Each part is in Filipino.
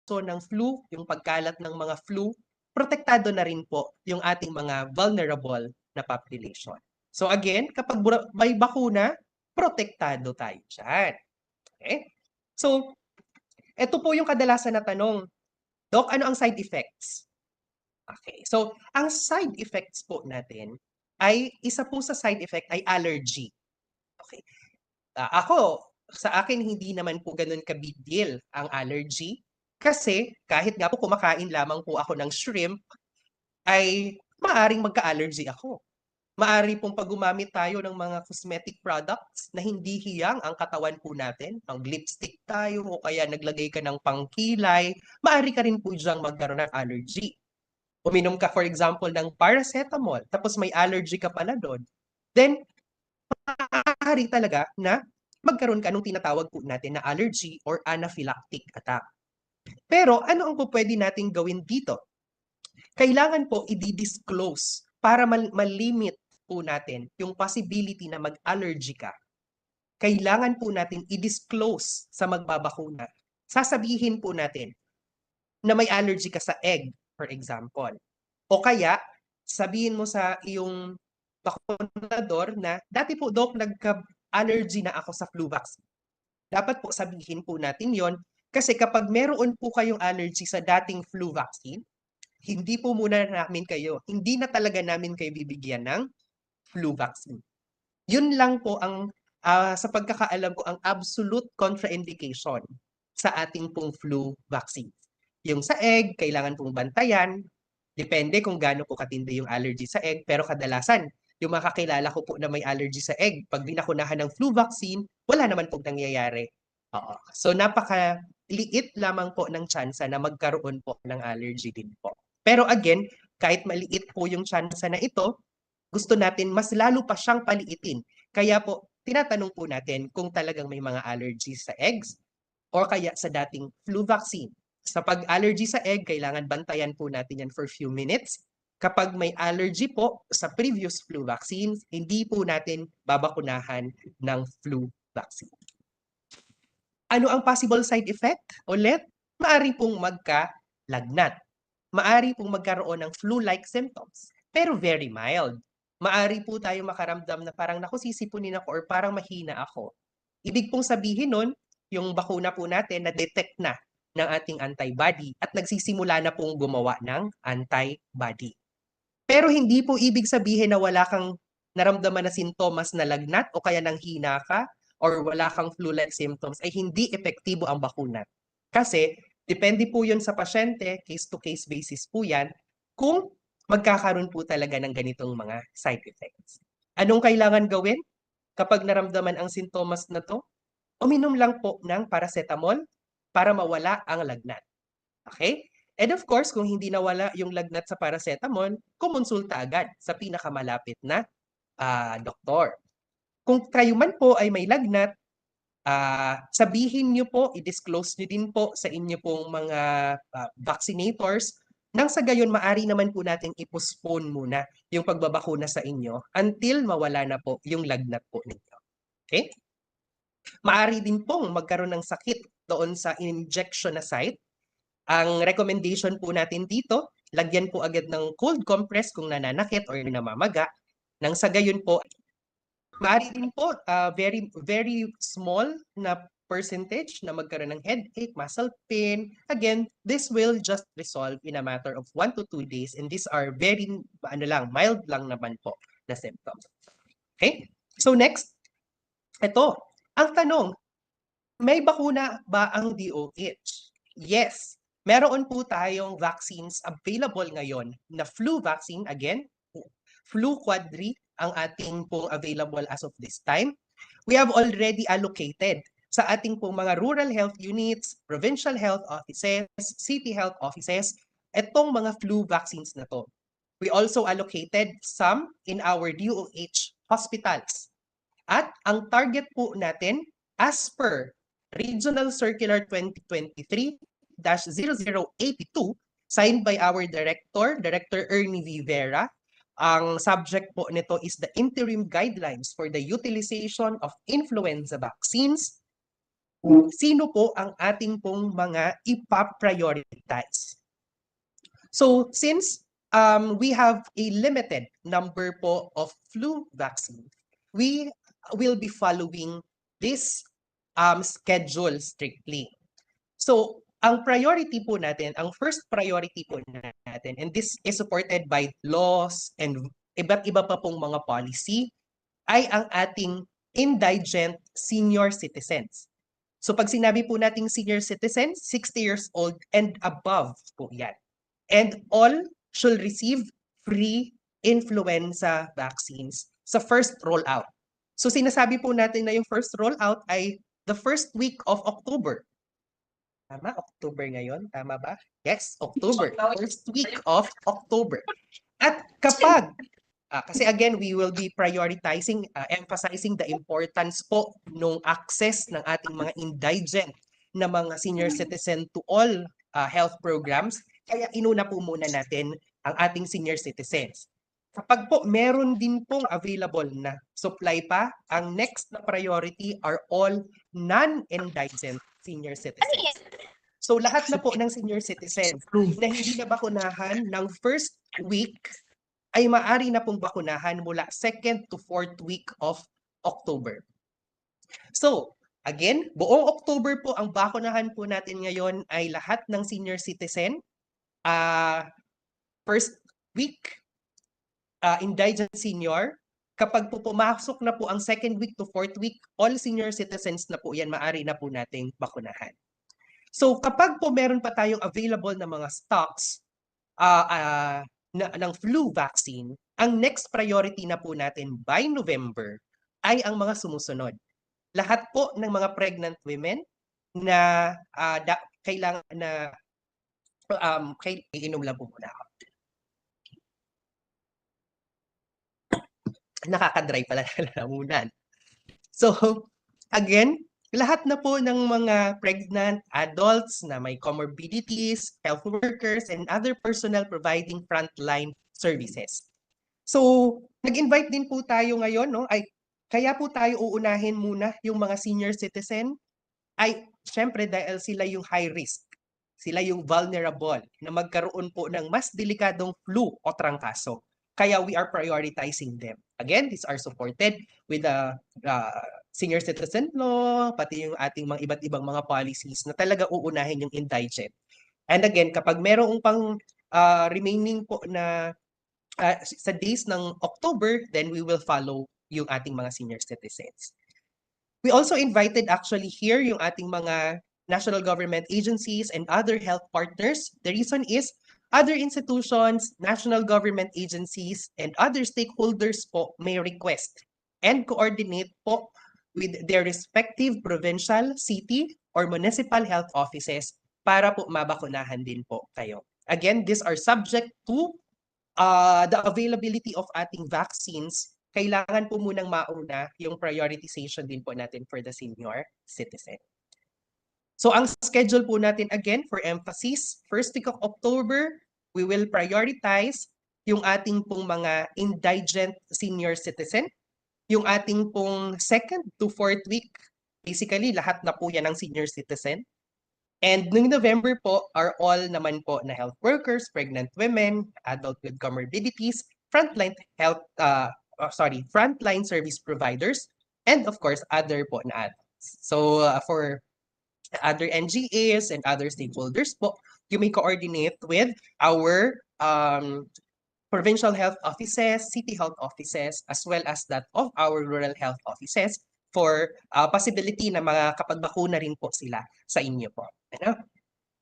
ng flu, yung pagkalat ng mga flu, protektado na rin po yung ating mga vulnerable na population. So again, kapag may bakuna, protektado tayo dyan. Okay? So, ito po yung kadalasan na tanong, Doc, ano ang side effects? Okay. So, ang side effects po natin ay, isa po sa side effect ay allergy. Okay. Ako, sa akin hindi naman po ganun ka-big deal ang allergy. Kasi kahit nga po kumakain lamang po ako ng shrimp, ay maaring magka-allergy ako. Maari pong pag gumamit tayo ng mga cosmetic products na hindi hiyang ang katawan po natin, pang lipstick tayo o kaya naglagay ka ng pangkilay, maari ka rin po diyang magkaroon ng allergy. Uminom ka for example ng paracetamol, tapos may allergy ka pala doon, then maaari talaga na magkaroon ka nung tinatawag po natin na allergy or anaphylactic attack. Pero ano ang pwede nating gawin dito? Kailangan po i-disclose para malimit po natin yung possibility na mag-allergy ka. Kailangan po natin i-disclose sa magbabakuna. Sasabihin po natin na may allergy ka sa egg, for example. O kaya, sabihin mo sa iyong bakunador na, dati po, Doc, nagka-allergy na ako sa flu vaccine. Dapat po sabihin po natin yon kasi kapag meron po kayong allergy sa dating flu vaccine, hindi po muna namin kayo, hindi na talaga namin kayo bibigyan ng flu vaccine. Yun lang po ang, sa pagkakaalam ko, ang absolute contraindication sa ating pong flu vaccine. Yung sa egg, kailangan pong bantayan. Depende kung gaano po katindi yung allergy sa egg. Pero kadalasan, yung makakilala ko po na may allergy sa egg, pag binakunahan ng flu vaccine, wala naman pong nangyayari. Oo. So napaka-liit lamang po ng tsansa na magkaroon po ng allergy din po. Pero again, kahit maliit po yung tsansa na ito, gusto natin mas lalo pa siyang paliitin. Kaya po, tinatanong po natin kung talagang may mga allergies sa eggs or kaya sa dating flu vaccine. Sa pag-allergy sa egg, kailangan bantayan po natin yan for few minutes. Kapag may allergy po sa previous flu vaccines, hindi po natin babakunahan ng flu vaccine. Ano ang possible side effect? Ulit, maari pong magka-lagnat. Maari pong magkaroon ng flu-like symptoms, pero very mild. Maari po tayo makaramdam na parang naku, sisipunin ako or parang mahina ako. Ibig pong sabihin nun, yung bakuna po natin na-detect na ng ating antibody at nagsisimula na pong gumawa ng antibody. Pero hindi po ibig sabihin na wala kang naramdaman na sintomas na lagnat o kaya nang hina ka or wala kang flu-like symptoms ay hindi epektibo ang bakuna. Kasi depende po yun sa pasyente, case-to-case basis po yan, kung magkakaroon po talaga ng ganitong mga side effects. Anong kailangan gawin kapag naramdaman ang sintomas na to? Uminom lang po ng paracetamol para mawala ang lagnat. Okay? And of course, kung hindi nawala yung lagnat sa paracetamol, kumonsulta agad sa pinakamalapit na doktor. Kung kayo man po ay may lagnat, sabihin niyo po, i-disclose niyo din po sa inyo pong mga vaccinators nang sa gayon maari naman po nating i-postpone muna yung pagbabakuna sa inyo until mawala na po yung lagnat po ninyo. Okay? Maari din pong magkaroon ng sakit doon sa injection na site. Ang recommendation po natin dito, lagyan po agad ng cold compress kung nananakit or namamaga. Nang sa gayon po, maaari din po very very small na percentage na magkaroon ng headache, muscle pain. Again, this will just resolve in a matter of 1 to 2 days and these are very mild lang naman po na symptoms. Okay? So next, ito, ang tanong, may bakuna ba ang DOH? Yes. Meron po tayong vaccines available ngayon na flu vaccine. Again, flu quadri ang ating pong available as of this time. We have already allocated sa ating pong mga rural health units, provincial health offices, city health offices, itong mga flu vaccines na to. We also allocated some in our DOH hospitals. At ang target po natin as per Regional Circular 2023-0082 signed by our Director Ernie Vivera. Ang subject po nito is the interim guidelines for the utilization of influenza vaccines sino po ang ating pong mga ipa-prioritize. So since we have a limited number po of flu vaccine, we will be following this schedule strictly. So ang priority po natin, ang first priority po natin, and this is supported by laws and iba't iba pa pong mga policy, ay ang ating indigent senior citizens. So pag sinabi po nating senior citizens, 60 years old and above po yan. And all should receive free influenza vaccines sa first rollout. So sinasabi po natin na yung first rollout ay the first week of October. Tama? October ngayon? Tama ba? Yes, October. First week of October. At kapag kasi again, we will be prioritizing, emphasizing the importance po nung access ng ating mga indigent na mga senior citizen to all health programs. Kaya inuna po muna natin ang ating senior citizens. Kapag po meron din pong available na supply pa, ang next na priority are all non-indigent senior citizens. So lahat na po ng senior citizens na hindi na bakunahan ng first week ay maaari na pong bakunahan mula 2nd to 4th week of October. So, again, buong October po ang bakunahan po natin ngayon ay lahat ng senior citizen. First week, indigent senior. Kapag po pumasok na po ang 2nd week to 4th week, all senior citizens na po yan, maaari na po nating bakunahan. So, kapag po meron pa tayong available na mga stocks, ng flu vaccine, ang next priority na po natin by November ay ang mga sumusunod. Lahat po ng mga pregnant women na kailangan na iinom lang po muna ako. Nakaka-dry pala na lalamunan. So, again, lahat na po ng mga pregnant adults na may comorbidities, health workers, and other personnel providing frontline services. So, nag-invite din po tayo ngayon, no? Ay, kaya po tayo uunahin muna yung mga senior citizen ay syempre dahil sila yung high risk. Sila yung vulnerable na magkaroon po ng mas delikadong flu o trangkaso. Kaya we are prioritizing them. Again, these are supported with the senior citizen law, pati yung ating mga iba't ibang mga policies na talaga uunahin yung indigent. And again, kapag merong pang remaining po na sa days ng October, then we will follow yung ating mga senior citizens. We also invited actually here yung ating mga national government agencies and other health partners. The reason is other institutions, national government agencies, and other stakeholders po may request and coordinate po with their respective provincial, city, or municipal health offices para po mabakunahan din po kayo. Again, these are subject to the availability of ating vaccines. Kailangan po munang mauna yung prioritization din po natin for the senior citizen. So ang schedule po natin again for emphasis, first week of October, we will prioritize yung ating pong mga indigent senior citizen. Yung ating pong 2nd to 4th week, basically lahat na po yan ng senior citizen. And noong November po are all naman po na health workers, pregnant women, adult with comorbidities, frontline frontline service providers, and of course other po na adults. So for other NGAs and other stakeholders po, you may coordinate with our provincial health offices, city health offices, as well as that of our rural health offices for possibility na makakapagbakuna rin po sila sa inyo po. Ano?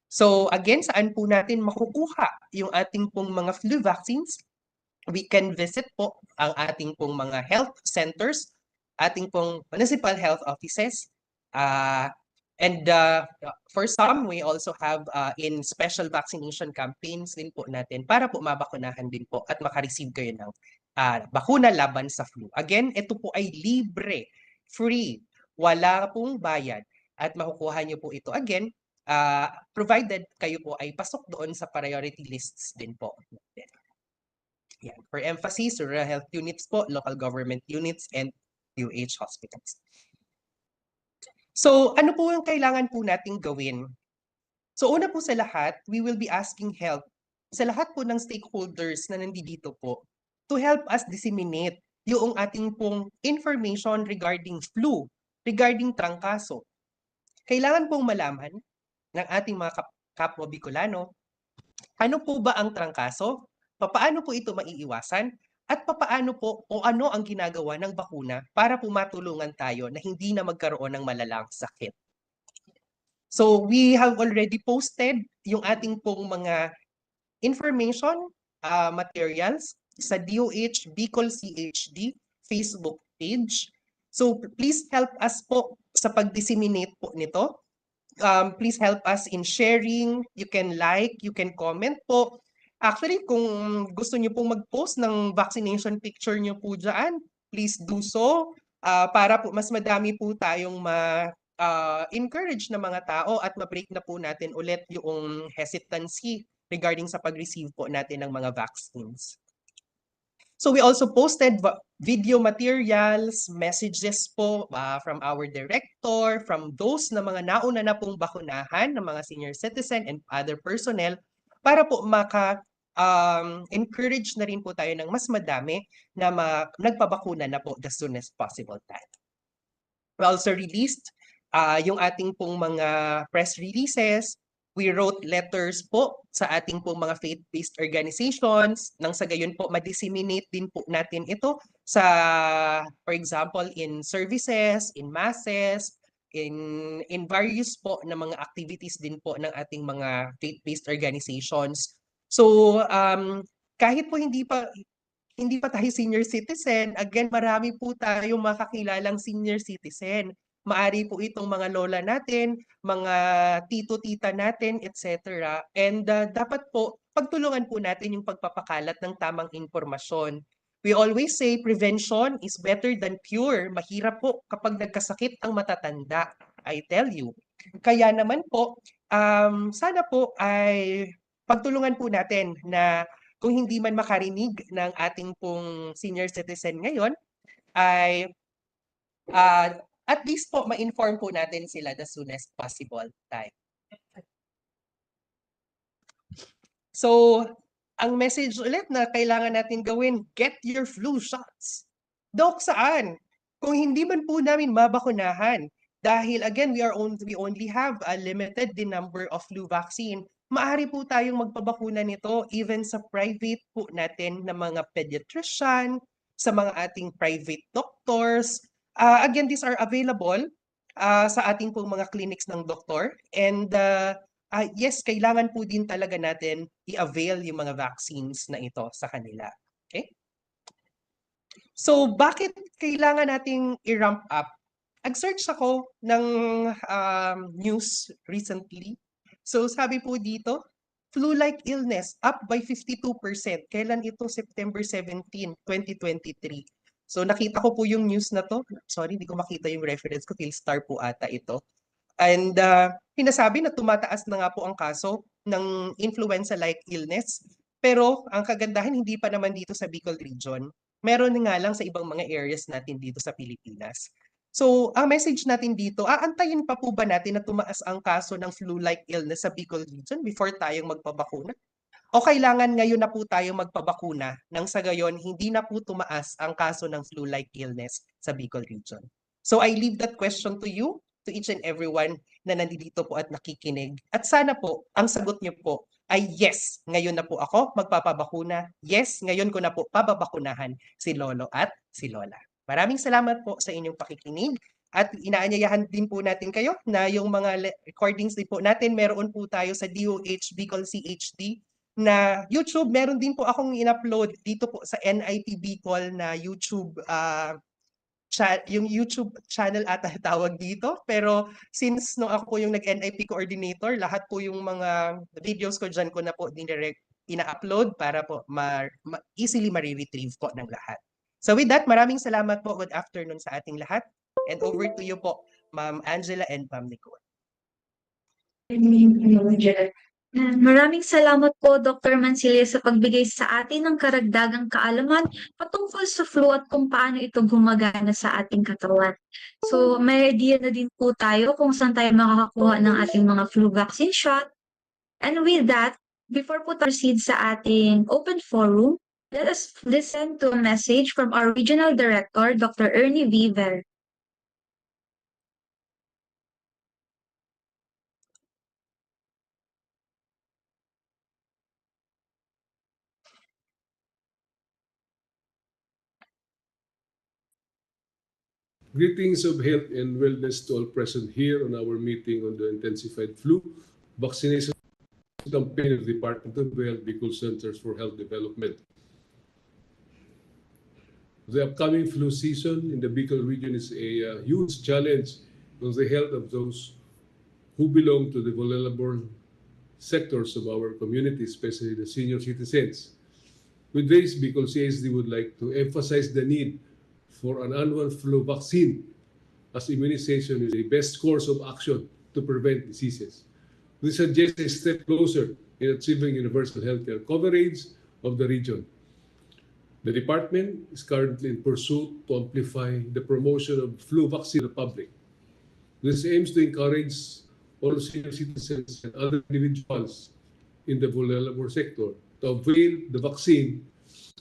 So again, saan po natin makukuha yung ating pong mga flu vaccines? We can visit po ang ating pong mga health centers, ating pong municipal health offices, and for some, we also have in special vaccination campaigns din po natin para po mabakunahan din po at makareceive kayo ng bakuna laban sa flu. Again, ito po ay libre, free, wala pong bayad at makukuha niyo po ito again provided kayo po ay pasok doon sa priority lists din po. Yan. For emphasis, rural health units po, local government units, and UH hospitals. So, ano po yung kailangan po nating gawin? So, una po sa lahat, we will be asking help sa lahat po ng stakeholders na nandito po to help us disseminate yung ating pong information regarding flu, regarding trangkaso. Kailangan pong malaman ng ating mga kapwa Bicolano, ano po ba ang trangkaso? Papaano po ito maiiwasan? At papaano po o ano ang ginagawa ng bakuna para po matulungan tayo na hindi na magkaroon ng malalang sakit? So we have already posted yung ating pong mga information, materials sa DOH Bicol CHD Facebook page. So please help us po sa pag-disseminate po nito. Please help us in sharing. You can like, you can comment po. Actually, kung gusto niyo pong mag-post ng vaccination picture niyo po dyan, please do so. Para po mas madami po tayong encourage na mga tao at ma-break na po natin ulit yung hesitancy regarding sa pag-receive po natin ng mga vaccines. So we also posted video materials, messages po from our director, from those na mga nauna na pong bakunahan ng mga senior citizen and other personnel para po encourage na rin po tayo ng mas madami na nagpabakuna na po the soonest possible time. We also released yung ating pong mga press releases. We wrote letters po sa ating pong mga faith-based organizations nang sa gayon po ma-disseminate din po natin ito sa, for example, in services, in masses, in various po na mga activities din po ng ating mga faith-based organizations. So, kahit po hindi pa tayo senior citizen, again, marami po tayong makakilalang senior citizen. Maari po itong mga lola natin, mga tito-tita natin, etc. And dapat po, pagtulungan po natin yung pagpapakalat ng tamang impormasyon. We always say prevention is better than cure. Mahirap po kapag nagkasakit ang matatanda, I tell you. Kaya naman po, sana po ay pagtulungan po natin na kung hindi man makarinig ng ating pong senior citizen ngayon, ay at least po ma-inform po natin sila the soonest possible time. So, ang message ulit na kailangan natin gawin, get your flu shots. Dok, saan? Kung hindi man po namin mabakunahan, dahil again, we only have a limited number of flu vaccine, maaari po tayong magpabakuna nito even sa private po natin na mga pediatrician, sa mga ating private doctors. Again, these are available sa ating pong mga clinics ng doktor. And yes, kailangan po din talaga natin i-avail yung mga vaccines na ito sa kanila. Okay? So, bakit kailangan nating i-ramp up? Nag-search ako ng news recently. So, sabi po dito, flu-like illness up by 52%. Kailan ito? September 17, 2023. So, nakita ko po yung news na to. Sorry, hindi ko makita yung reference ko. Philstar po ata ito. And pinasabi na tumataas na nga po ang kaso ng influenza-like illness. Pero ang kagandahan, hindi pa naman dito sa Bicol region. Meron nga lang sa ibang mga areas natin dito sa Pilipinas. So, ang message natin dito, aantayin pa po ba natin na tumaas ang kaso ng flu-like illness sa Bicol region before tayong magpabakuna? O kailangan ngayon na po tayong magpabakuna nang sa gayon hindi na po tumaas ang kaso ng flu-like illness sa Bicol region? So I leave that question to you, to each and everyone na nandito po at nakikinig. At sana po, ang sagot niyo po ay yes, ngayon na po ako magpapabakuna. Yes, ngayon ko na po pababakunahan si Lolo at si Lola. Maraming salamat po sa inyong pakikinig. At inaanyayahan din po natin kayo na yung mga recordings din po natin, meron po tayo sa DOH Bicol CHD na YouTube. Meron din po akong in-upload dito po sa NIP Bicol na YouTube, yung YouTube channel ata tawag dito. Pero since nung ako po yung nag-NIP coordinator, lahat po yung mga videos ko dyan ko na po ina-upload para po easily ma-retrieve po ng lahat. So with that, maraming salamat po. Good afternoon sa ating lahat. And over to you po, Ma'am Angela and Ma'am Nicole. Maraming salamat po, Dr. Mancilla, sa pagbigay sa atin ng karagdagang kaalaman patungkol sa flu at kung paano ito gumagana sa ating katawan. So, may idea na din po tayo kung saan tayo makakakuha ng ating mga flu vaccine shot. And with that, before po tayo proceed sa ating open forum, let us listen to a message from our Regional Director, Dr. Ernie Viver. Greetings of health and wellness to all present here on our meeting on the intensified flu vaccination campaign of the Department of Health, Bicol Centers for Health Development. The upcoming flu season in the Bicol region is a huge challenge on the health of those who belong to the vulnerable sectors of our community, especially the senior citizens. With this, Bicol CSD would like to emphasize the need for an annual flu vaccine, as immunization is the best course of action to prevent diseases. This suggests a step closer in achieving universal healthcare coverage of the region. The department is currently in pursuit to amplify the promotion of flu vaccine to the public. This aims to encourage all senior citizens and other individuals in the vulnerable sector to avail the vaccine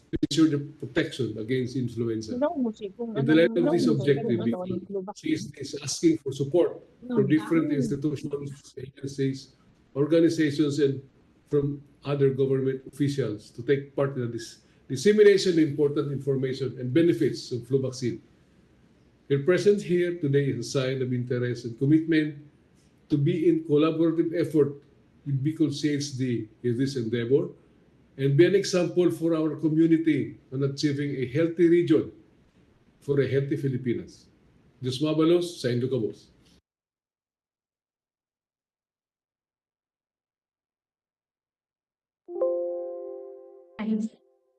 to ensure the protection against influenza. In the light of this objective, CSD is asking for support from different institutions, agencies, organizations, and from other government officials to take part in this dissemination of important information and benefits of flu vaccine. Your presence here today is a sign of interest and commitment to be in collaborative effort with Bicol CSD in this endeavor and be an example for our community on achieving a healthy region for a healthy Filipinas. Diyos mabalos sa Indocabos.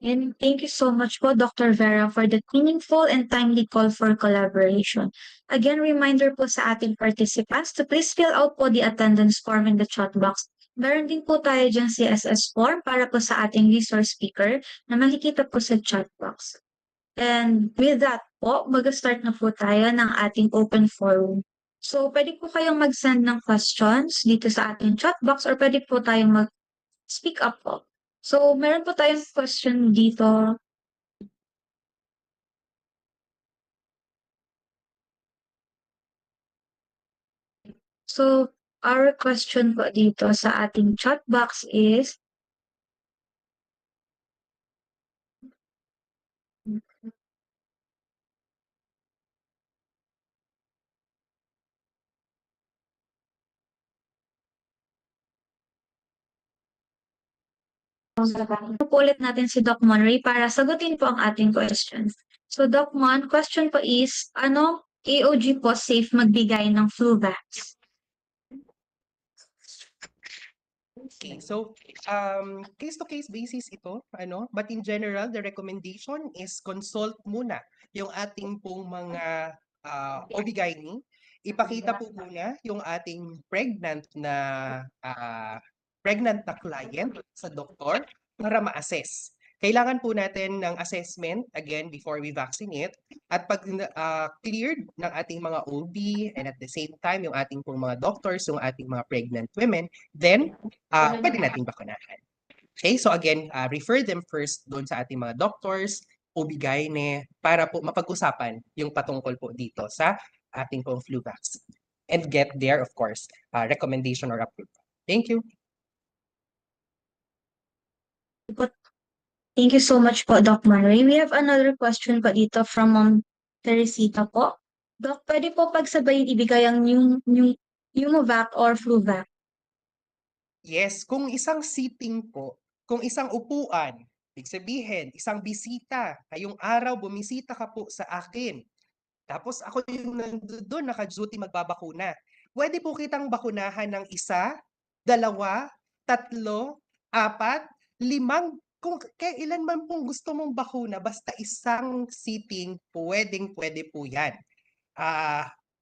And thank you so much po, Dr. Vera, for the meaningful and timely call for collaboration. Again, reminder po sa ating participants to please fill out po the attendance form in the chat box. Meron din po tayo dyan CSS form para po sa ating resource speaker na makikita po sa chat box. And with that po, mag-start na po tayo ng ating open forum. So, pwede po kayong mag-send ng questions dito sa ating chat box or pwede po tayong mag-speak up po. So, meron po tayong question dito. So, our question po dito sa ating chat box is, ulit natin si Doc Monray para sagutin po ang ating question. So, Doc Mon, question po is, ano AOG po safe magbigay ng flu vax? Okay, so case-to-case basis ito, but in general, the recommendation is consult muna yung ating pong mga OB-GYN. Ipakita po muna yung ating pregnant na client sa doktor para ma-assess. Kailangan po natin ng assessment, again, before we vaccinate. At pag cleared ng ating mga OB and at the same time, yung ating pong mga doctors, yung ating mga pregnant women, then pwede nating bakunahan. Okay, so again, refer them first doon sa ating mga doctors, OB-GYN, para po mapag-usapan yung patungkol po dito sa ating pong flu vaccine. And get there, of course, recommendation or approval. Thank you. Thank you so much po, Doc Monray. We have another question pa dito from Ma'am Teresita po. Doc, pwede po pagsabayin ibigay ang pneumovac or flu vac? Yes, kung isang sitting po, kung isang upuan, ibig sabihin, isang bisita, ngayong araw bumisita ka po sa akin, tapos ako yung nandun naka-duty magbabakuna. Pwede po kitang bakunahan ng 1, 2, 3, 4, 5, kung kailan man pong gusto mong bakuna, basta isang sitting, pwede po yan.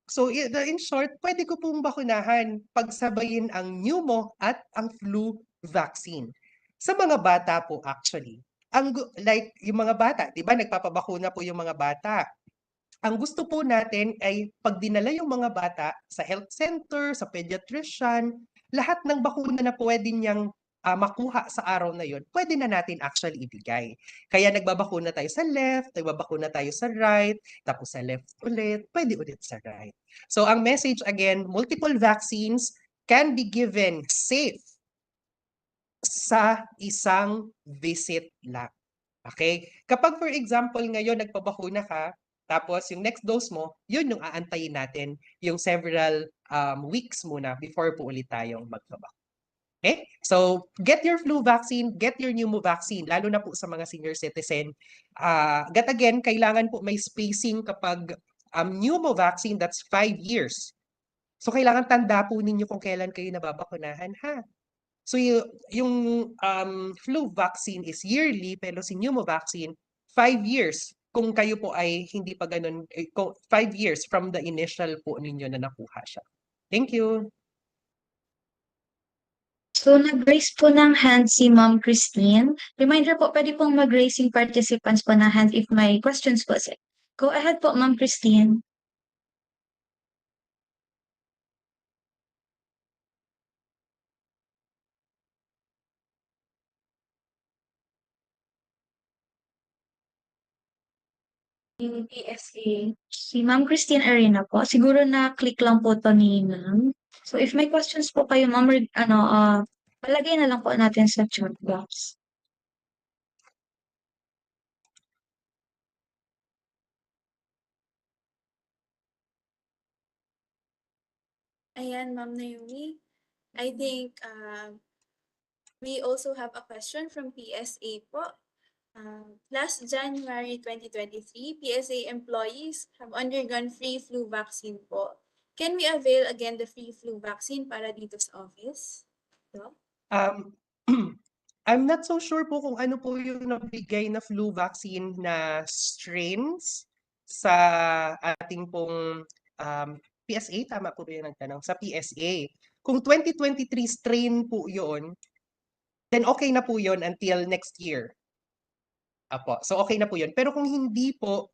So in short, pwede ko pong bakunahan pagsabayin ang pneumo at ang flu vaccine. Sa mga bata po actually, like yung mga bata, 'di ba nagpapabakuna po yung mga bata. Ang gusto po natin ay pag dinala yung mga bata sa health center, sa pediatrician, lahat ng bakuna na pwede niyang makuha sa araw na yun, pwede na natin actually ibigay. Kaya nagbabakuna tayo sa left, nagbabakuna tayo sa right, tapos sa left ulit, pwede ulit sa right. So ang message again, multiple vaccines can be given safe sa isang visit lang. Okay? Kapag for example ngayon nagpabakuna ka, tapos yung next dose mo, yun yung aantayin natin yung several weeks muna before po ulit tayong magpabakuna. Okay? So, get your flu vaccine, get your pneumo vaccine, lalo na po sa mga senior citizen. But again, kailangan po may spacing kapag pneumo vaccine, that's 5 years. So, kailangan tanda po ninyo kung kailan kayo nababakunahan, ha? So, yung flu vaccine is yearly, pero si pneumo vaccine, 5 years. Kung kayo po ay hindi pa ganun, 5 years from the initial po ninyo na nakuha siya. Thank you. So, nag-raise po ng hand si Ma'am Christine. Reminder po, pwede pong mag-raising participants po ng hand if may questions po sila. Go ahead po, Ma'am Christine. Yung PSA, si Ma'am Christine Arena po. Siguro na-click lang po to ni Ma'am. So, if may questions po kayo, Ma'am, palagay na lang po natin sa chat box. Ayan, Ma'am Naomi. I think we also have a question from PSA po. Last January 2023, PSA employees have undergone free flu vaccine po. Can we avail again the free flu vaccine para dito sa office? No? I'm not so sure po kung ano po yung nabigay na flu vaccine na strains sa ating pong PSA. Tama po rin ang tanong. Sa PSA. Kung 2023 strain po yun, then okay na po yun until next year. Apo. So okay na po yun. Pero kung hindi po,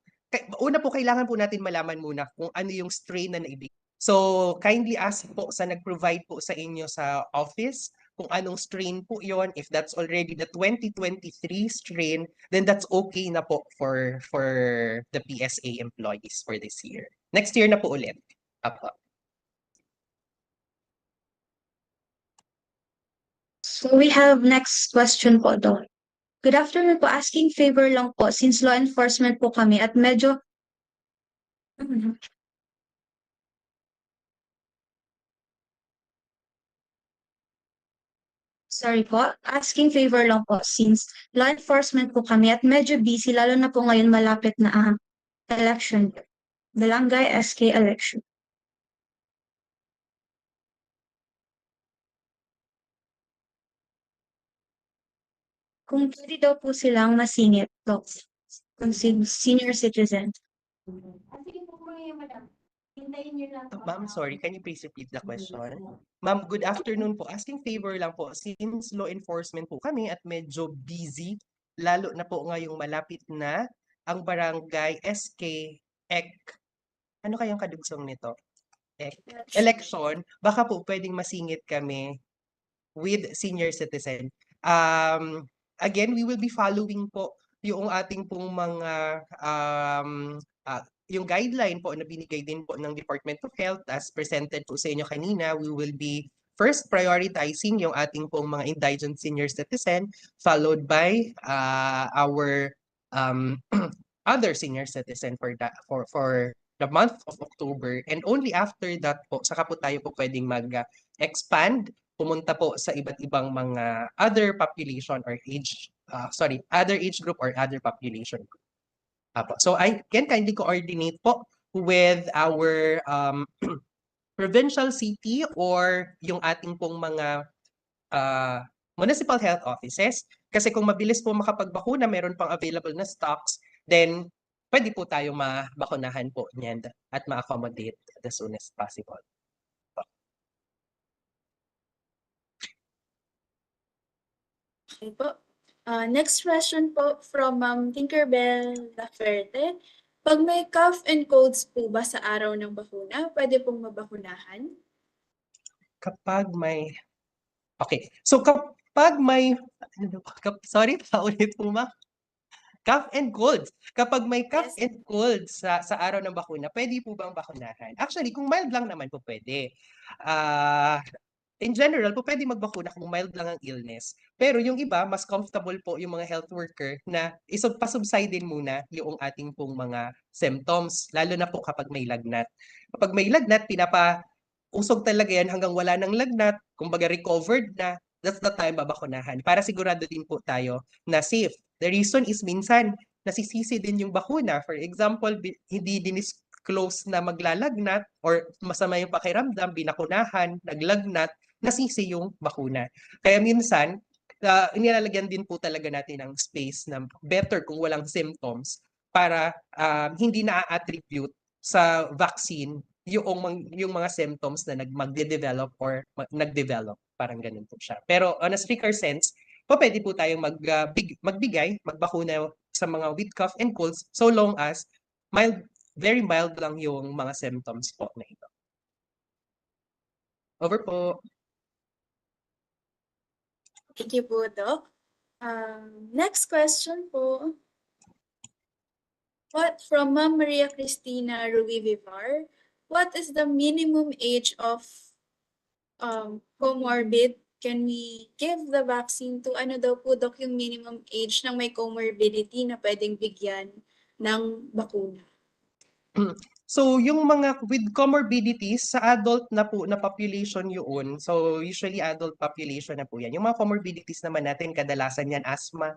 una po kailangan po natin malaman muna kung ano yung strain na naibigay. So kindly ask po sa nag-provide po sa inyo sa office kung anong strain po yon. If that's already the 2023 strain, then that's okay na po for the PSA employees for this year. Next year na po ulit. Apo. So, we have next question po doon. Good afternoon po. Asking favor lang po since law enforcement po kami at medyo Sorry po, asking favor lang po since law enforcement po kami at medyo busy lalo na po ngayon malapit na election. Barangay SK election. Kung pwede daw po silang masingit po, kung senior citizen. Ma'am, sorry, can you please repeat the question? Ma'am, good afternoon po. Asking favor lang po, since law enforcement po kami at medyo busy, lalo na po ngayong malapit na ang barangay SK EC. Ano kayang kadugsong nito? EC. Election, baka po pwedeng masingit kami with senior citizen. Again, we will be following po yung ating pong mga yung guideline po na binigay din po ng Department of Health as presented po sa inyo kanina. We will be first prioritizing yung ating pong mga indigent senior citizen, followed by our other senior citizen for the month of October. And only after that po, saka po tayo po pwedeng mag-expand, pumunta po sa iba't ibang mga other population or other age group or other population group. So I can kindly coordinate po with our provincial city or yung ating pong mga municipal health offices. Kasi kung mabilis po makapagbakuna, meron pang available na stocks, then pwede po tayo mabakunahan po niyan at ma-accommodate as soon as possible. Okay po. Next question po from Ma'am Tinkerbell Laferte. Pag may cough and colds po ba sa araw ng bakuna, pwede pong mabakunahan? Kapag may Okay. So kapag may sorry, paulit po ma. Cough and colds. Kapag may cough Yes. and colds sa araw ng bakuna, pwede po bang bakunahan? Actually, kung mild lang naman po pwede. In general po pwede magbakuna kung mild lang ang illness. Pero yung iba, mas comfortable po yung mga health worker na pasubside din muna yung ating pong mga symptoms, lalo na po kapag may lagnat. Kapag may lagnat, usog talaga yan hanggang wala ng lagnat, kumbaga recovered na, that's the time babakunahan. Para sigurado din po tayo na safe. The reason is minsan, nasisisi din yung bakuna. For example, hindi dinisclose na maglalagnat or masama yung pakiramdam, binakunahan, naglagnat, nasisi yung bakuna. Kaya minsan, inilalagyan din po talaga natin ng space na better kung walang symptoms para hindi na-attribute sa vaccine yung mga symptoms na magde-develop or nag-develop. Parang ganun po siya. Pero on a stricter sense, pwede po tayong magbakuna sa mga with cough and colds so long as very mild lang yung mga symptoms po na ito. Over po. Thank you po, Doc. Next question po. From Ma'am Maria Cristina Ruby Vivar, what is the minimum age of comorbid? Can we give the vaccine to ano daw po, Doc, yung minimum age ng may comorbidity na pwedeng bigyan ng bakuna? So, yung mga with comorbidities sa adult na po na population yun. So, usually adult population na po yan. Yung mga comorbidities naman natin, kadalasan yan asthma,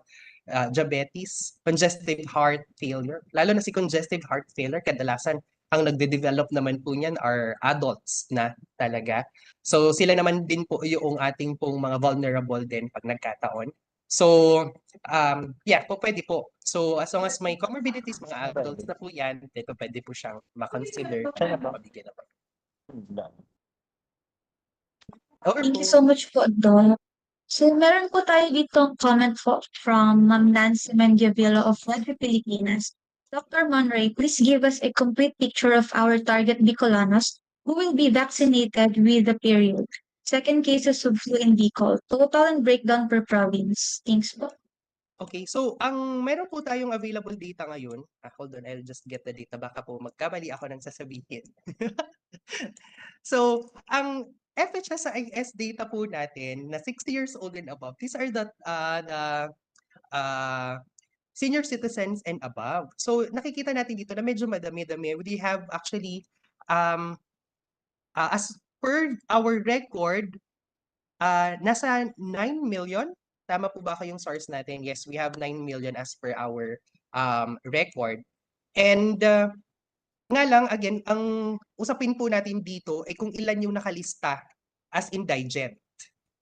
diabetes, congestive heart failure. Lalo na si congestive heart failure, kadalasan ang nagde-develop naman po niyan are adults na talaga. So, sila naman din po yung ating pong mga vulnerable din pag nagkataon. So, yeah, pwede po. So, as long as may comorbidities, mga adults na po yan, pwede po siyang makonsider na mabigyan na po. Over Thank po. you so much po, Doc. So, meron po tayo ditong comment po from Ma'am Nancy Mendiavilla of Radyo Pilipinas. Dr. Monray, please give us a complete picture of our target Bicolanos who will be vaccinated with the period. Second cases of flu in Bicol. Total and breakdown per province. Thanks po. Okay, so meron po tayong available data ngayon. Hold on, I'll just get the data. Baka po magkamali ako ng sasabihin. So, ang FHSIS data po natin na 60 years old and above, these are the senior citizens and above. So, nakikita natin dito na medyo madami-dami. We have actually, as per our record, nasa 9 million. Tama po ba kayong source natin? Yes, we have 9 million as per our record. And nga lang, again, ang usapin po natin dito ay kung ilan yung nakalista as indigent.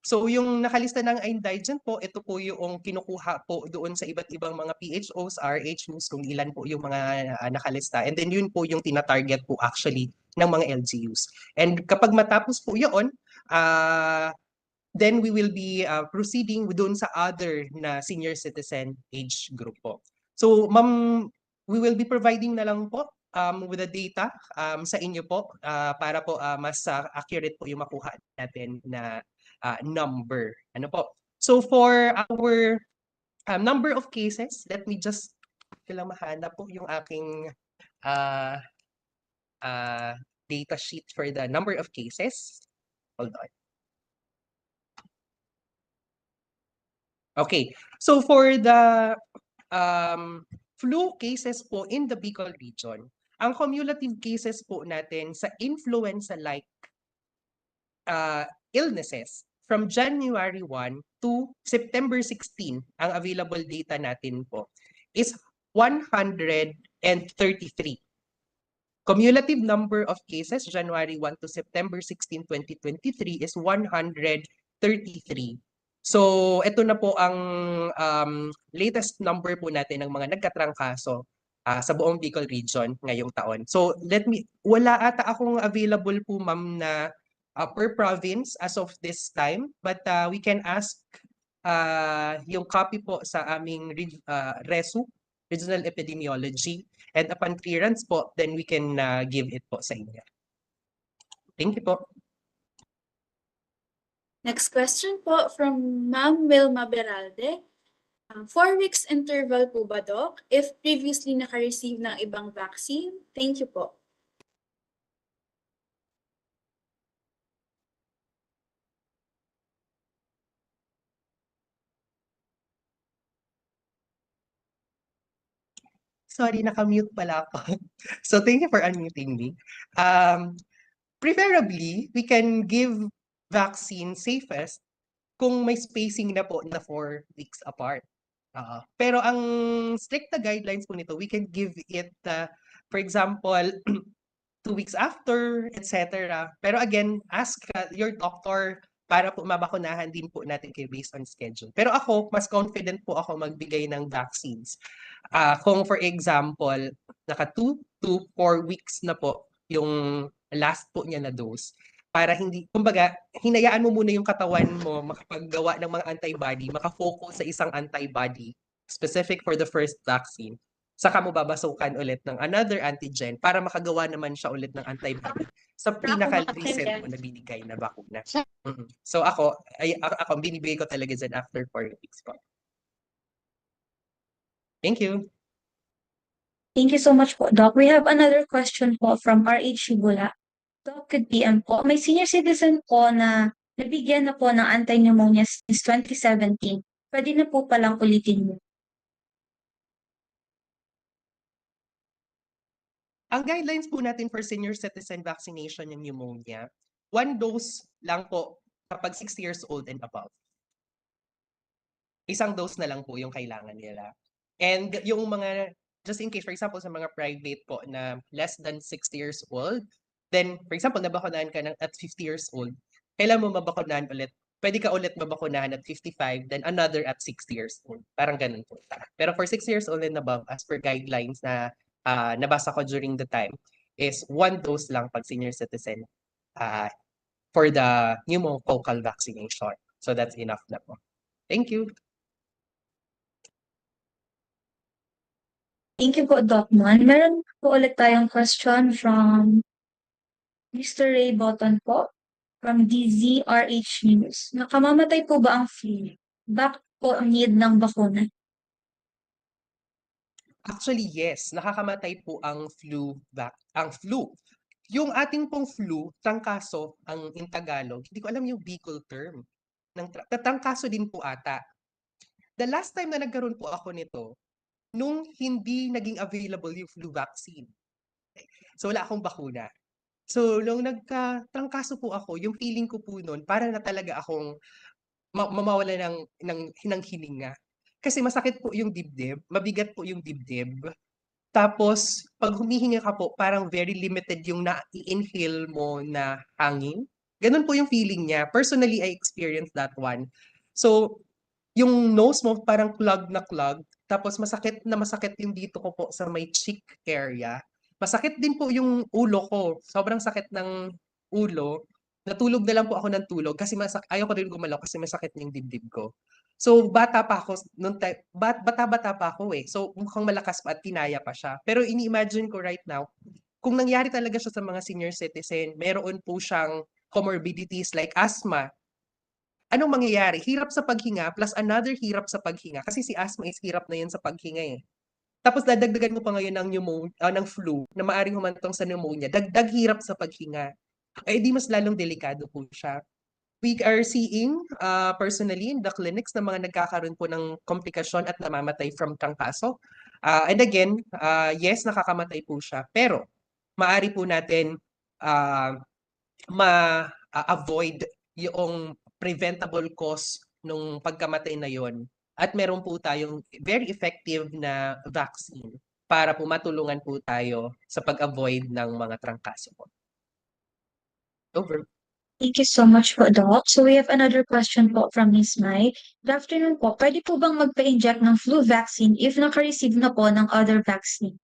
So yung nakalista ng indigent po, ito po yung kinukuha po doon sa iba't ibang mga PHOs, RHOs, kung ilan po yung mga nakalista. And then yun po yung tina-target po actually ng mga LGUs. And kapag matapos po yun, then we will be proceeding doon sa other na senior citizen age group po. So ma'am, we will be providing na lang po with the data sa inyo po para po mas accurate po yung makuha natin na number. Ano po? So for our number of cases, let me just kailang mahanap po yung aking data sheet for the number of cases. Hold on. Okay, so for the flu cases po in the Bicol region, ang cumulative cases po natin sa influenza-like illnesses from January 1 to September 16, ang available data natin po is 133. Cumulative number of cases January 1 to September 16, 2023 is 133. So, ito na po ang latest number po natin ng mga nagkatrangkaso sa buong Bicol region ngayong taon. So wala ata akong available po ma'am na per province as of this time, but we can ask yung copy po sa aming RESU, Regional Epidemiology, and upon clearance po, then we can give it po sa inyo. Thank you po. Next question po from Ma'am Wilma Beralde. 4 weeks interval po ba, Doc? If previously naka-receive ng ibang vaccine? Thank you po. Sorry, naka-mute pala ako. So thank you for unmuting me. Preferably, we can give vaccine safest kung may spacing na po na 4 weeks apart. Pero ang strict na guidelines po nito, we can give it, for example, 2 weeks after, etc. Pero again, ask your doctor para po mabakunahan din po natin kayo based on schedule. Pero ako, mas confident po ako magbigay ng vaccines. Kung for example, naka 2 to 4 weeks na po yung last po niya na dose, para hindi, kumbaga, hinayaan mo muna yung katawan mo makapaggawa ng mga antibody, makafocus sa isang antibody specific for the first vaccine. Saka mo babasukan ulit ng another antigen para makagawa naman siya ulit ng antibody sa pinaka-recent mo na binigay na bakuna. So ako binibigay ko talaga dyan after 4 weeks po. Thank you. Thank you so much po, Doc. We have another question po from RH Shibula. Doc, could PM po. May senior citizen po na nabigyan na po ng anti-pneumonia since 2017. Pwede na po palang ulitin mo. Ang guidelines po natin for senior citizen vaccination ng pneumonia, 1 dose lang po kapag 6 years old and above. Isang dose na lang po yung kailangan nila. And yung mga, just in case, for example, sa mga private po na less than 6 years old, then, for example, nabakunahan ka at 50 years old, kailan mo mabakunahan ulit? Pwede ka ulit mabakunahan at 55, then another at 60 years old. Parang ganun po. Pero for 6 years old and above, as per guidelines na nabasa ko during the time, is 1 dose lang pag senior citizen for the pneumococcal vaccination. So that's enough na po. Thank you. Thank you po, Doc Man. Meron po ulit tayong question from Mr. Ray Botton po from DZRH News. Nakamamatay po ba ang flu? Bakit po ang need ng bakuna? Actually, yes. Nakakamatay po ang flu. Yung ating pong flu, trangkaso ang in Tagalog. Hindi ko alam yung Bicol term. Trangkaso din po ata. The last time na nagkaroon po ako nito, nung hindi naging available yung flu vaccine. So wala akong bakuna. So nung nagka-trangkaso po ako, yung feeling ko po noon, para na talaga akong mamawala ng hininga. Kasi masakit po yung dibdib, mabigat po yung dibdib. Tapos, pag humihinga ka po, parang very limited yung na-inhale mo na hangin. Ganun po yung feeling niya. Personally, I experienced that one. So, yung nose mo parang clog na clog. Tapos masakit yung dito ko po sa may cheek area. Masakit din po yung ulo ko. Sobrang sakit ng ulo. Natulog na lang po ako ng tulog kasi ayaw ko rin gumalaw kasi masakit yung dibdib ko. So, bata pa ako, bata-bata pa ako eh. So, mukhang malakas pa at kinaya pa siya. Pero ini-imagine ko right now, kung nangyari talaga siya sa mga senior citizen, meron po siyang comorbidities like asthma, anong mangyayari? Hirap sa paghinga plus another hirap sa paghinga. Kasi si asthma is hirap na yun sa paghinga eh. Tapos dadagdagan mo pa ngayon ng flu na maaaring humantong sa pneumonia. Dagdag hirap sa paghinga. Eh di mas lalong delikado po siya. We are seeing personally in the clinics na mga nagkakaroon po ng komplikasyon at namamatay from trangkaso. And again, yes, nakakamatay po siya. Pero maaari po natin ma-avoid yung preventable cause nung pagkamatay na yon. At meron po tayong very effective na vaccine para po matulungan po tayo sa pag-avoid ng mga trangkaso po. Over. Thank you so much po, Doc. So we have another question po from Ms. Mai. Good afternoon po. Pwede po bang magpa-inject ng flu vaccine if naka-receive na po ng other vaccine?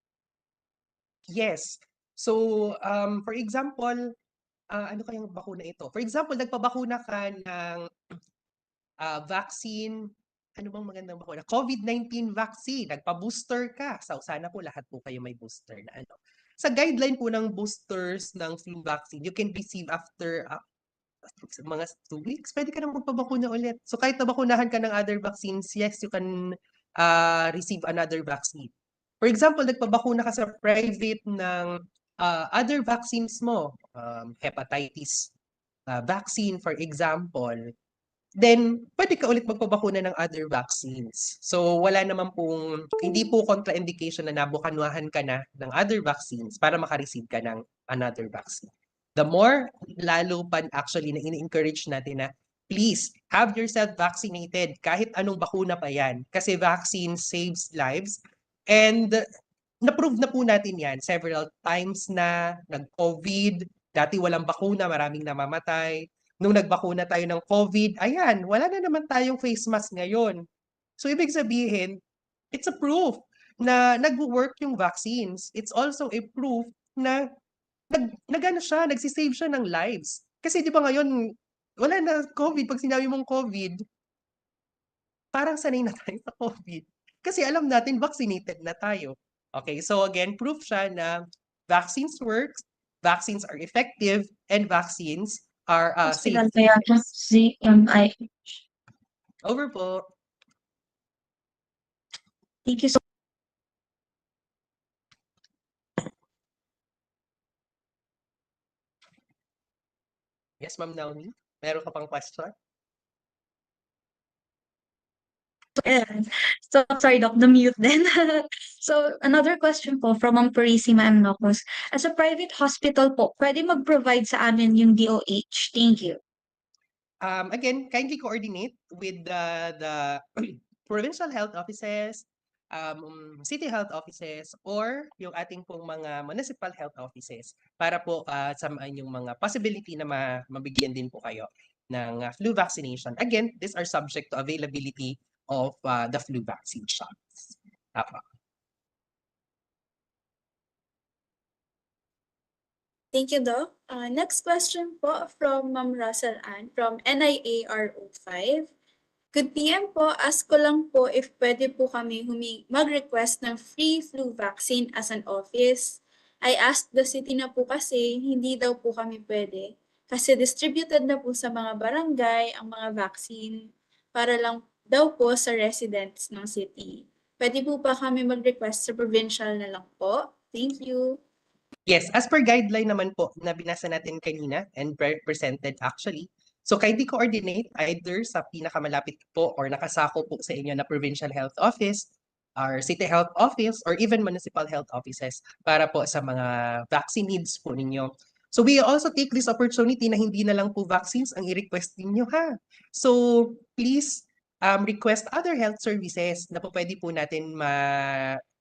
Yes. So, for example, ano kayang bakuna ito? For example, nagpabakuna ka ng vaccine, ano bang magandang bakuna? COVID-19 vaccine, nagpa-booster ka. So, sana po lahat po kayo may booster na ano. Sa guideline po ng boosters ng flu vaccine, you can receive after mga 2 weeks, pwede ka nang magpabakuna ulit. So, kahit nabakunahan ka ng other vaccines, yes, you can receive another vaccine. For example, nagpabakuna ka sa private ng other vaccines mo, hepatitis vaccine, for example, then pwede ka ulit magpabakuna ng other vaccines. So wala naman pong, hindi po contraindication na nabukanuhan ka na ng other vaccines para makareceive ka ng another vaccine. The more, lalo pa actually na ini-encourage natin na please have yourself vaccinated kahit anong bakuna pa yan. Kasi vaccine saves lives and na-prove na po natin yan several times na nag-COVID, dati walang bakuna, maraming namamatay. Nung nagbakuna tayo ng COVID, ayan, wala na naman tayong face mask ngayon. So, ibig sabihin, it's a proof na nag-work yung vaccines. It's also a proof na nag-ano siya, nagsisave siya ng lives. Kasi di ba ngayon, wala na COVID. Pag sinabi mong COVID, parang sanay na tayo sa COVID. Kasi alam natin, vaccinated na tayo. Okay, so again, proof siya na vaccines works, vaccines are effective, and vaccines are safe. Hospital kaya ZMI. Over po. Thank you so Yes, Ma'am Naomi? Meron ka pang question? much. So, sorry, Doc, the mute then. So, another question po from Ma'am Purisima M. Nocos. As a private hospital po, pwede mag-provide sa amin yung DOH? Thank you. Again, kindly coordinate with the provincial health offices, city health offices, or yung ating pong mga municipal health offices para po samaan yung mga possibility na mabigyan din po kayo ng flu vaccination. Again, these are subject to availability of the flu vaccine shots. Apo. Thank you, Doc. Next question po from Ma'am Russell Ann from NIARO5. Good PM po, ask ko lang po if pwede po kami mag-request ng free flu vaccine as an office. I asked the city na po kasi hindi daw po kami pwede kasi distributed na po sa mga barangay ang mga vaccine para lang daw po sa residents ng city. Pwede po ba kami mag-request sa provincial na lang po? Thank you. Yes, as per guideline naman po na binasa natin kanina and presented actually. So kindly coordinate either sa pinakamalapit po or nakasako po sa inyo na provincial health office, or city health office, or even municipal health offices para po sa mga vaccine needs po ninyo. So we also take this opportunity na hindi na lang po vaccines ang i-request ninyo ha. So please request other health services na po pwede po natin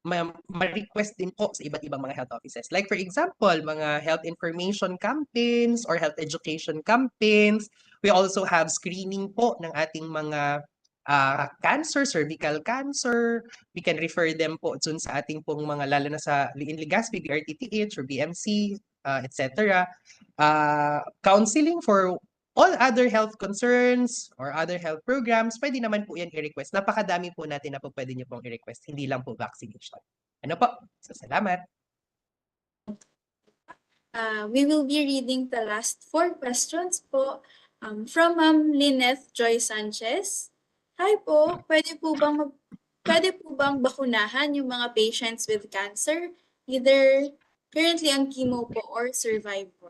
ma-request din po sa iba't ibang mga health offices. Like for example, mga health information campaigns or health education campaigns. We also have screening po ng ating mga cancer, cervical cancer. We can refer them po dun sa ating pong mga, lalo na sa in Legazpi, BRTTH or BMC, etc. Counseling for all other health concerns or other health programs, pwede naman po yan i-request. Napakadami po natin na po pwede nyo pong i-request, hindi lang po vaccination. Ano po? So, salamat. We will be reading the last 4 questions po from Ma'am Lynette Joy Sanchez. Hi po, pwede po bang bakunahan yung mga patients with cancer, either currently on chemo po or survivor?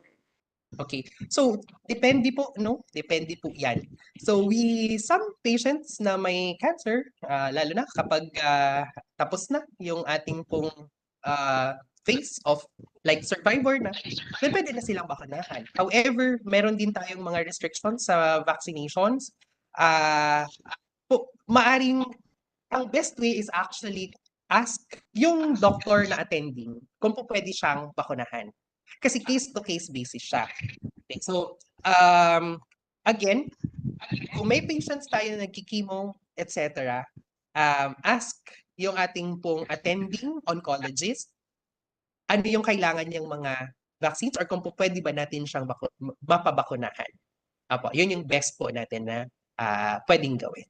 Okay. So, depende po, no? Depende po yan. So, some patients na may cancer, lalo na kapag tapos na yung ating pong phase of like survivor na, then pwede na silang bakunahan. However, meron din tayong mga restrictions sa vaccinations. Maaring, ang best way is actually ask yung doctor na attending kung po pwede siyang bakunahan. Kasi case-to-case basis siya. Okay, so, again, kung may patients tayo na nagkikimo, etc., ask yung ating pong attending oncologist ano yung kailangan niyang mga vaccines or kung po pwede ba natin siyang mapabakunahan. Apo, yun yung best po natin na pwedeng gawin.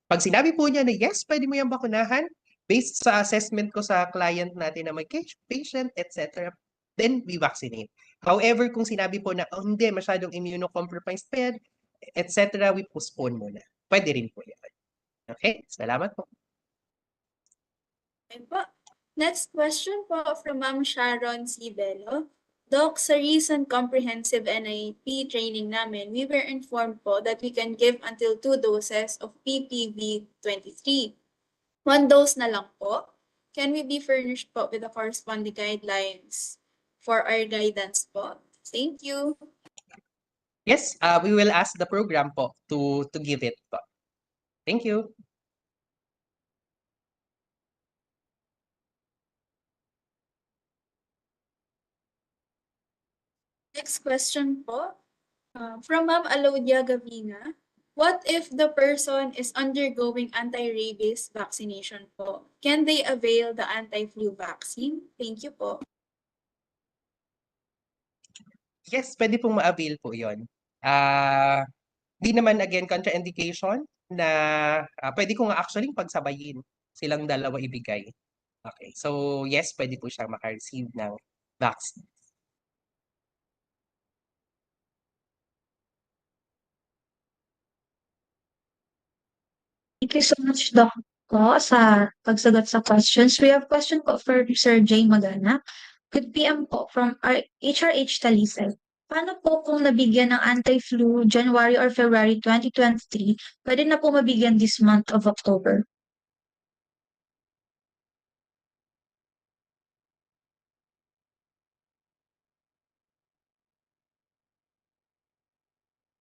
Pag sinabi po niya na yes, pwede mo yung bakunahan, based sa assessment ko sa client natin na may patient, etc., then we vaccinate. However, kung sinabi po na, oh, hindi, masyadong immunocompromised pa yan, etc., we postpone muna. Pwede rin po yan. Okay? Salamat po. Okay po. Next question po from Ma'am Sharon C. Bello. Doc, sa recent comprehensive NIP training namin, we were informed po that we can give until 2 doses of PPV-23. 1 dose na lang po. Can we be furnished po with the corresponding guidelines for our guidance po? Thank you. Yes, we will ask the program po to give it po. Thank you. Next question po, from Ma'am Alodia Gavina. What if the person is undergoing anti-rabies vaccination po? Can they avail the anti-flu vaccine? Thank you po. Yes, pwede pong ma-avail po yun. Di naman again contraindication na pwede ko nga actually pagsabayin silang dalawa ibigay. Okay, so yes, pwede po siyang maka-receive ng vaccine. Thank you so much, Doc, po, sa pagsagot sa questions. We have question po for Sir Jay Magana. Good PM po from our HRH Talisay. Paano po kung nabigyan ng anti-flu January or February 2023, pwede na po mabigyan this month of October?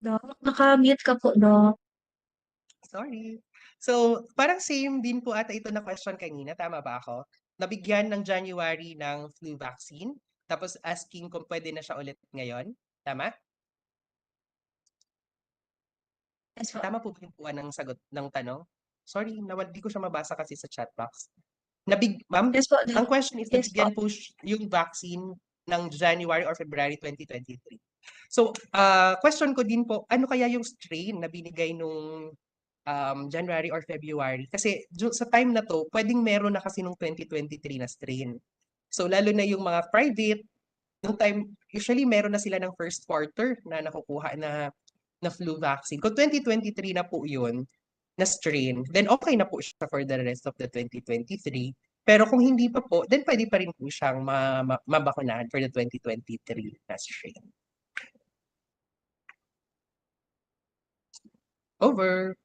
Doc, naka-mute ka po, Doc. Sorry. So, parang same din po ata ito na question kanina, tama ba ako? Nabigyan ng January ng flu vaccine, tapos asking kung pwede na siya ulit ngayon. Tama? Yes po. Tama po ba yung puwan ng sagot ng tanong? Sorry, di ko siya mabasa kasi sa chat box. Ma'am, Yes po, ang Doc. question is Yes po. nabigyan po yung vaccine ng January or February 2023. So, question ko din po, ano kaya yung strain na binigay nung January or February? Kasi sa time na to, pwedeng meron na kasi nung 2023 na strain. So, lalo na yung mga private, nung time, usually meron na sila ng first quarter na nakukuha na flu vaccine. Kung 2023 na po yun, na strain, then okay na po siya for the rest of the 2023. Pero kung hindi pa po, then pwede pa rin po siyang mabakunahan for the 2023 na strain. Over.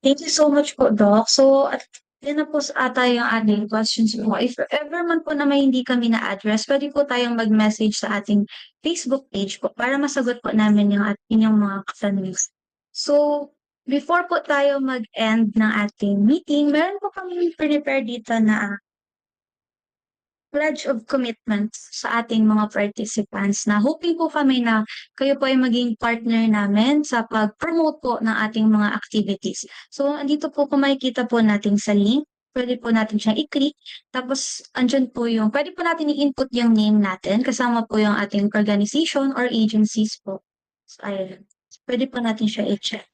Thank you so much po, Doc. So, at yan na po ata yung ating questions po. If ever man po na may hindi kami na-address, pwede po tayong mag-message sa ating Facebook page po para masagot po namin yung inyong mga katanungan. So, before po tayo mag-end ng ating meeting, meron po kami prepare dito na pledge of commitment sa ating mga participants na hoping po kami na kayo po ay maging partner namin sa pag-promote po ng ating mga activities. So, andito po kung makikita po natin sa link, pwede po natin siyang i-click. Tapos, andyan po yung, pwede po natin i-input yung name natin, kasama po yung ating organization or agencies po. So, ayun. Pwede po natin siya i-check.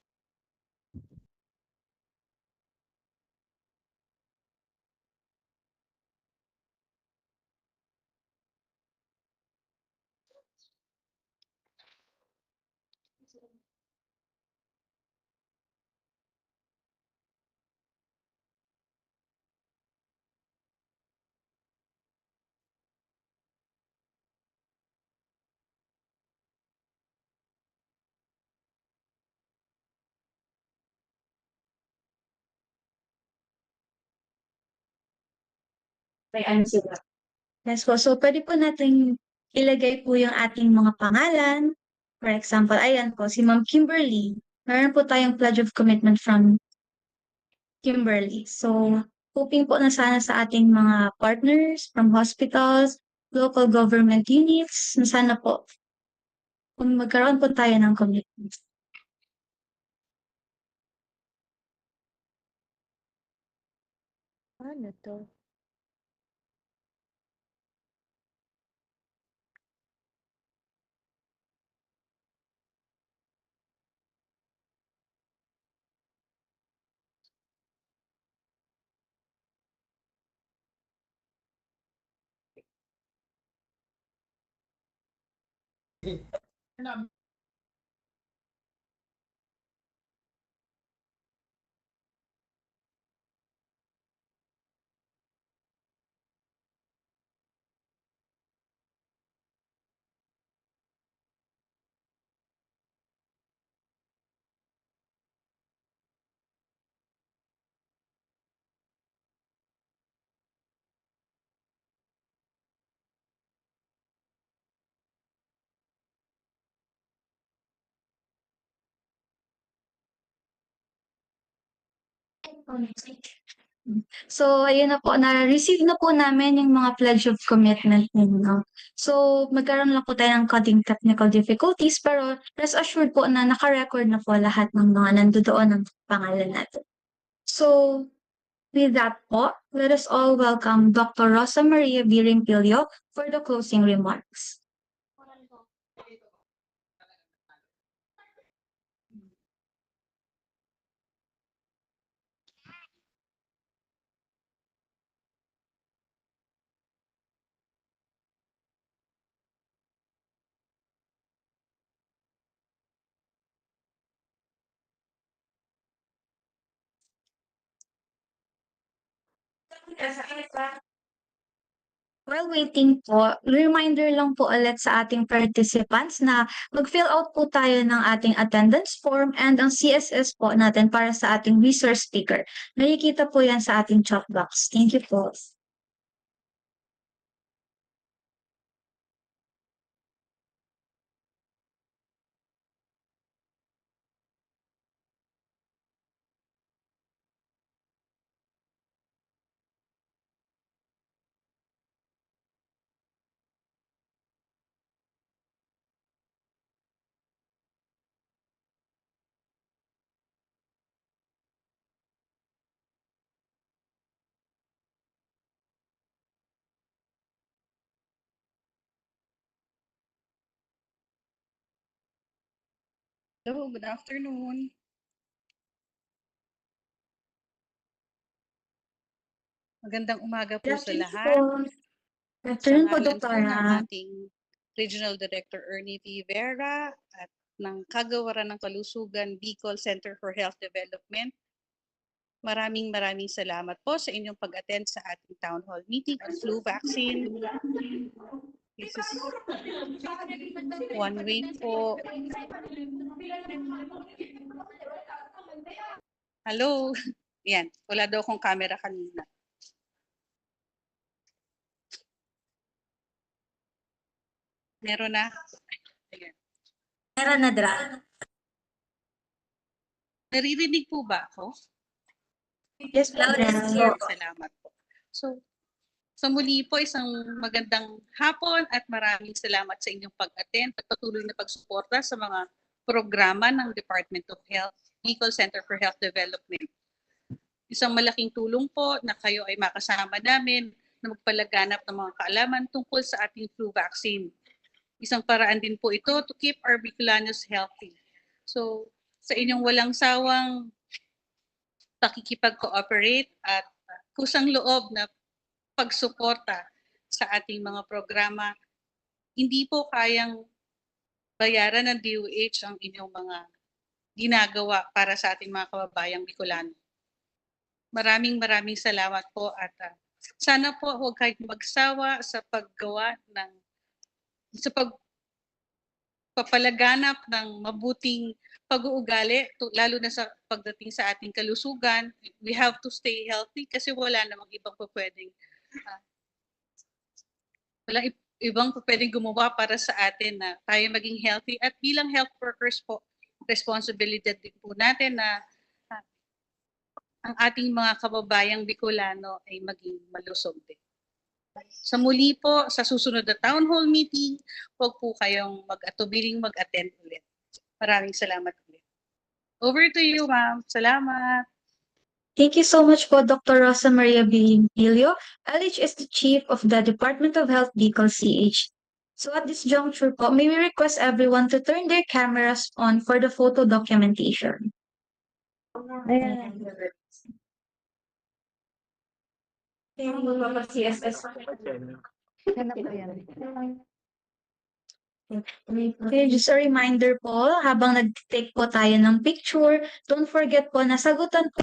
May answer ba? Yes po. So, pwede po natin ilagay po yung ating mga pangalan. For example, ayan po, si Ma'am Kimberly. Meron po tayong pledge of commitment from Kimberly. So, hoping po na sana sa ating mga partners from hospitals, local government units, na sana po kung magkaroon po tayo ng commitment. Ano to? So, ayun na po, na-receive na po namin yung mga pledge of commitment ninyo. So, magkaroon lang po tayo ng konting technical difficulties, pero rest assured po na naka-record na po lahat ng mga nandoon ng pangalan natin. So, with that po, let us all welcome Dr. Rosa Maria Birimpilio for the closing remarks. While waiting po, reminder lang po ulit sa ating participants na mag-fill out po tayo ng ating attendance form and ang CSS po natin para sa ating resource speaker. Nakikita po yan sa ating chat box. Thank you po. Hello, good afternoon. Magandang umaga po sa lahat. Good Sa afternoon po, ngalan po ng Doktora. ating Regional Director Ernie V. Vera at ng Kagawaran ng Kalusugan Bicol Center for Health Development, maraming salamat po sa inyong pag-attend sa ating town hall meeting on flu vaccine. This is one way po. Hello. Yan, wala daw akong camera kanina. Meron na. Ayan. Meron na, Dra. Naririnig po ba ako? Yes, loud and clear po. Salamat po. So, sa muli po, isang magandang hapon at maraming salamat sa inyong pag-attend at patuloy na pagsuporta sa mga programa ng Department of Health, Bicol Center for Health Development. Isang malaking tulong po na kayo ay makasama namin na magpalaganap ng mga kaalaman tungkol sa ating flu vaccine. Isang paraan din po ito to keep our Bicolanos healthy. So, sa inyong walang sawang pakikipag-cooperate at kusang loob na pagsuporta sa ating mga programa, hindi po kayang bayaran ng DOH ang inyong mga ginagawa para sa ating mga kababayang Bicolano. Maraming salamat po at sana po huwag kayong magsawa sa paggawa ng sa pagpapalaganap ng mabuting pag-uugali, lalo na sa pagdating sa ating kalusugan. We have to stay healthy kasi wala namang ibang pwedeng pwedeng gumawa para sa atin na tayo maging healthy at bilang health workers po, responsibility din po natin na ang ating mga kababayang Bicolano ay maging malusog din. Sa muli po, sa susunod na town hall meeting, huwag po kayong mag-atubiling mag-attend ulit. Maraming salamat ulit. Over to you, ma'am. Salamat. Thank you so much po, Dr. Rosa Maria Birimpilio. LH is the Chief of the Department of Health, Bicol CH. So at this juncture po, may we request everyone to turn their cameras on for the photo documentation. Ayan. CSS. Okay, just a reminder po, habang nag-take po tayo ng picture, don't forget po na sagutan po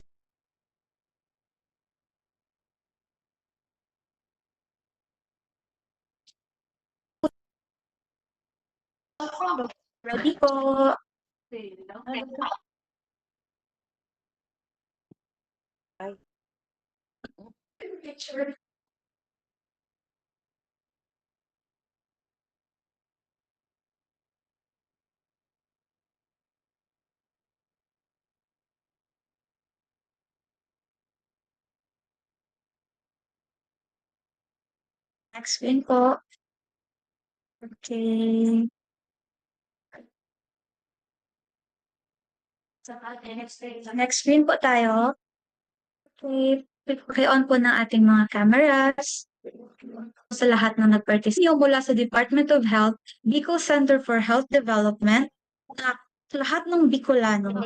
ready po. Picture. Next screen po. Okay. Next screen po tayo. Okay. Okay, on po ng ating mga cameras. Sa lahat ng nag-participate mula sa Department of Health, Bicol Center for Health Development, na lahat ng Bicolano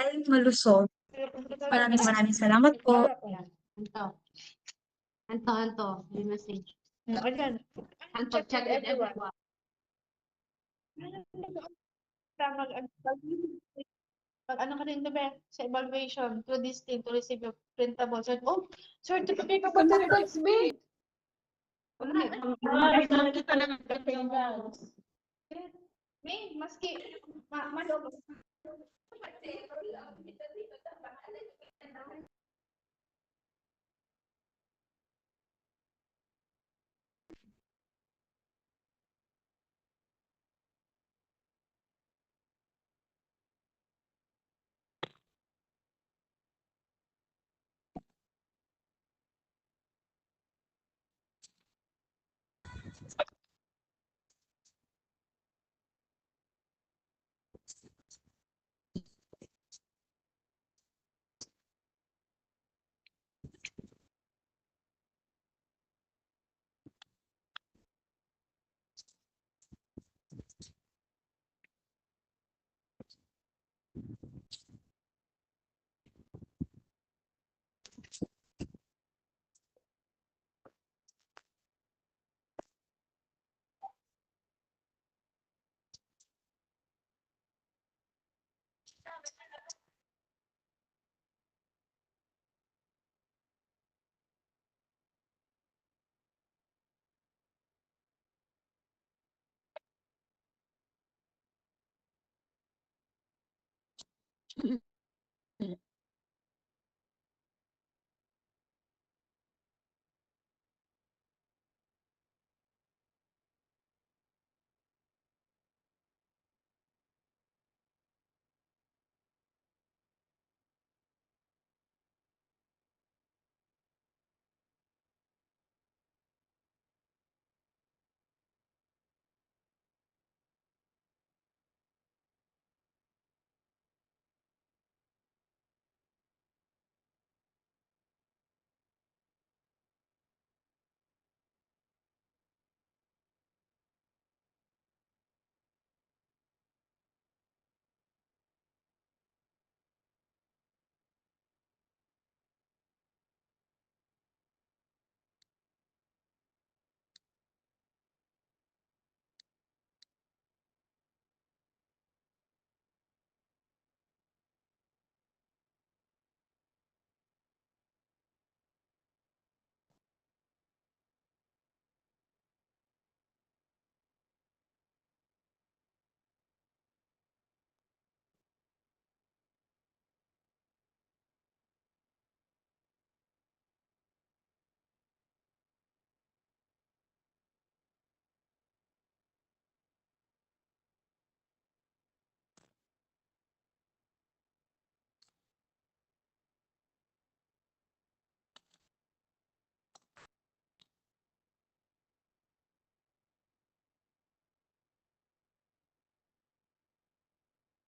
ay malusog. Maraming salamat po. Anto, may message. Anto, check with everyone. Pag ano ka rin diba, sa evaluation, to this thing, to receive your printable cert. Oh, certificate of attendance, babe! May, maski, malog.